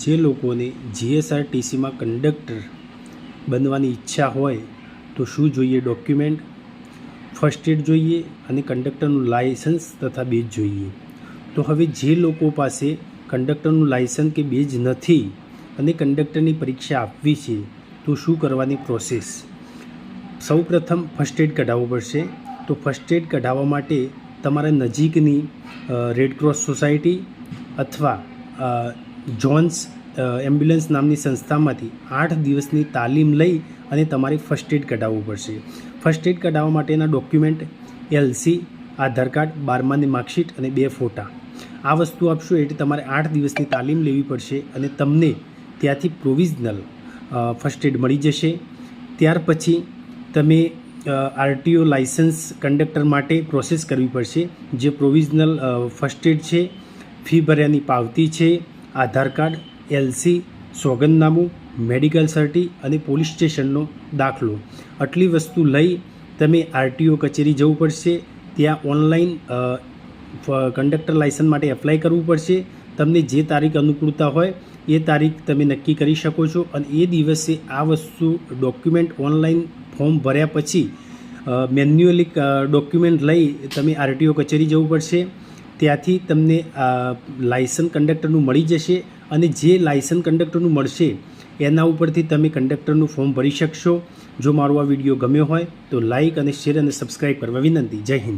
જે લોકોને જીએસઆરટીસીમાં કંડક્ટર બનવાની ઈચ્છા હોય તો શું જોઈએ? ડોક્યુમેન્ટ, ફર્સ્ટ એડ જોઈએ અને કંડક્ટરનું લાયસન્સ તથા બેજ જોઈએ. તો હવે જે લોકો પાસે કંડક્ટરનું લાયસન્સ કે બેજ નથી અને કંડક્ટરની પરીક્ષા આપવી છે તો શું કરવાની પ્રોસેસ? સૌપ્રથમ ફર્સ્ટ એડ કઢાવવું પડશે. તો ફર્સ્ટ એડ કઢાવવા માટે તમારા નજીકની રેડ ક્રોસ સોસાયટી અથવા જોન્સ એમ્બ્યુલન્સ નામની સંસ્થામાંથી 8 દિવસની તાલીમ લઈ અને તમારે ફર્સ્ટ એડ કઢાવવું પડશે. ફર્સ્ટ એડ કઢાવવા માટેના ડોક્યુમેન્ટ LC, આધાર કાર્ડ, 12માની માર્કશીટ અને 2 ફોટા. આ વસ્તુ આપશો એટલે તમારે 8 દિવસની તાલીમ લેવી પડશે અને તમને ત્યાંથી પ્રોવિઝનલ ફર્સ્ટ એડ મળી જશે. ત્યાર પછી તમે RTO લાયસન્સ કંડક્ટર માટે પ્રોસેસ કરવી પડશે. જે પ્રોવિઝનલ ફર્સ્ટ એડ છે, ફી ભર્યાની પાવતી છે, આધાર કાર્ડ, LC, સોગંદનામું, મેડિકલ સર્ટી અને પોલીસ સ્ટેશનનો દાખલો. આટલી વસ્તુ લઈ તમે RTO કચેરી જવું પડશે. ત્યાં ઓનલાઈન કંડક્ટર લાયસન્સ માટે એપ્લાય કરવું પડશે. તમને જે તારીખ અનુકૂળતા હોય એ તારીખ તમે નક્કી કરી શકો છો અને એ દિવસે આ વસ્તુ ડોક્યુમેન્ટ ઓનલાઈન ફોર્મ ભર્યા પછી મેન્યુઅલી ડોક્યુમેન્ટ લઈ તમે RTO કચેરી જવું પડશે. ત્યાંથી તમને લાયસન્સ કંડક્ટરનું મળી જશે અને જે લાયસન્સ કંડક્ટરનું મળશે એના ઉપરથી તમે કંડક્ટરનું ફોર્મ ભરી શકશો. જો મારો આ વિડીયો ગમ્યો હોય તો લાઇક અને શેર અને સબસ્ક્રાઈબ કરવા વિનંતી. જય હિન્દ.